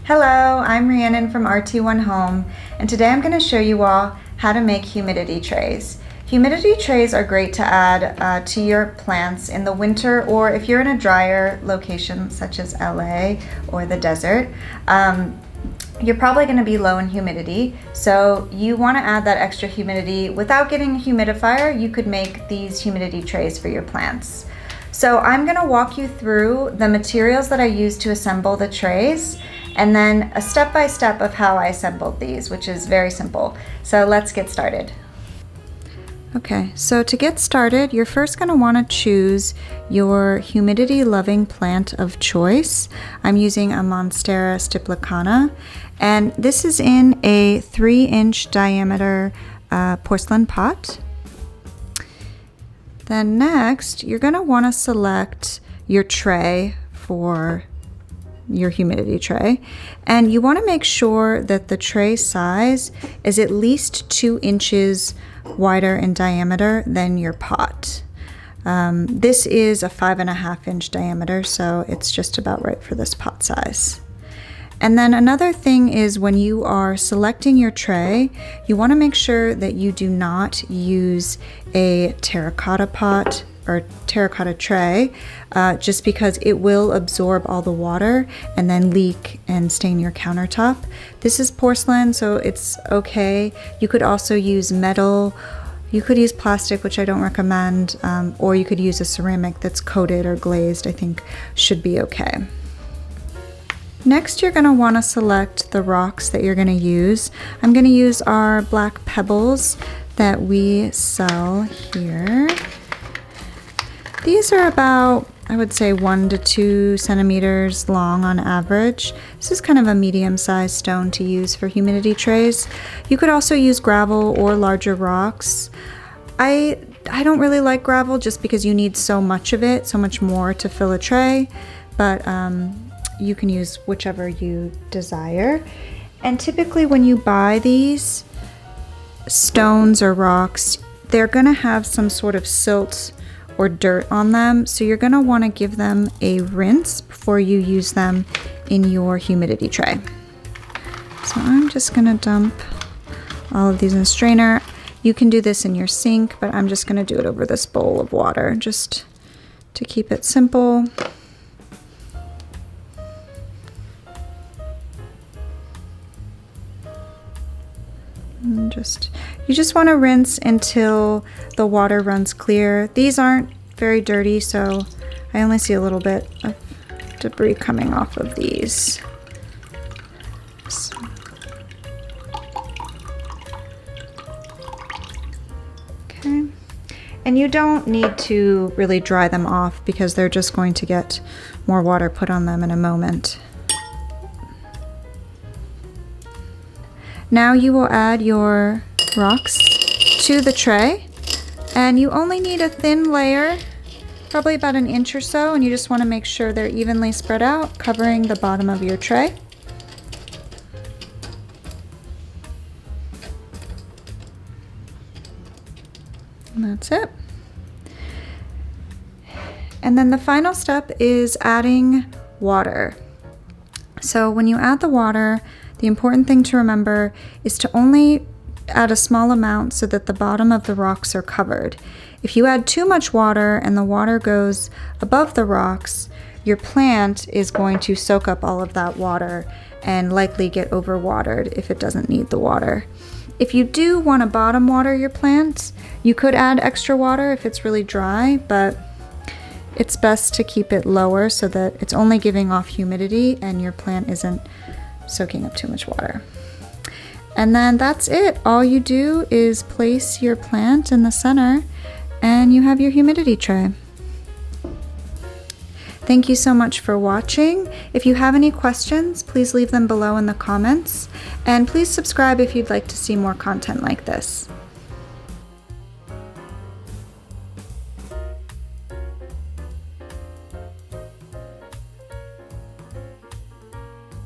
Hello, I'm Rhiannon from RT1 Home, and today I'm going to show you all how to make humidity trays. Humidity trays are great to add to your plants in the winter, or if you're in a drier location such as LA or the desert. You're probably going to be low in humidity, so you want to add that extra humidity. Without getting a humidifier, you could make these humidity trays for your plants. So I'm going to walk you through the materials that I use to assemble the trays, and then a step-by-step of how I assembled these, which is very simple. So let's get started. Okay, so to get started, you're first going to want to choose your humidity-loving plant of choice. I'm using a Monstera Siltepecana, and this is in a 3-inch diameter porcelain pot. Then next, you're going to want to select your tray for your humidity tray, and you want to make sure that the tray size is at least 2 inches wider in diameter than your pot. This is a 5.5 inch diameter, so it's just about right for this pot size. And then another thing is, when you are selecting your tray, you want to make sure that you do not use a terracotta pot or terracotta tray, just because it will absorb all the water and then leak and stain your countertop. This is porcelain, so it's okay. You could also use metal. You could use plastic, which I don't recommend, or you could use a ceramic that's coated or glazed. I think should be okay. Next, you're going to want to select the rocks that you're going to use. I'm going to use our black pebbles that we sell here. These are about, I would say, 1 to 2 centimeters long on average. This is kind of a medium-sized stone to use for humidity trays. You could also use gravel or larger rocks. I don't really like gravel just because you need so much of it, so much more to fill a tray, but you can use whichever you desire. And typically when you buy these stones or rocks, they're going to have some sort of silt or dirt on them, so you're going to want to give them a rinse before you use them in your humidity tray. So I'm just going to dump all of these in a strainer. You can do this in your sink, but I'm just going to do it over this bowl of water just to keep it simple. And you just want to rinse until the water runs clear. These aren't very dirty, so I only see a little bit of debris coming off of these. Okay, and you don't need to really dry them off because they're just going to get more water put on them in a moment. Now you will add your rocks to the tray, and you only need a thin layer, probably about 1 inch or so, and you just want to make sure they're evenly spread out, covering the bottom of your tray. And that's it. And then the final step is adding water. So when you add the water, the important thing to remember is to only add a small amount so that the bottom of the rocks are covered. If you add too much water and the water goes above the rocks, your plant is going to soak up all of that water and likely get overwatered if it doesn't need the water. If you do want to bottom water your plant, you could add extra water if it's really dry, but it's best to keep it lower so that it's only giving off humidity and your plant isn't soaking up too much water. And then that's it. All you do is place your plant in the center and you have your humidity tray. Thank you so much for watching. If you have any questions, please leave them below in the comments, and please subscribe if you'd like to see more content like this.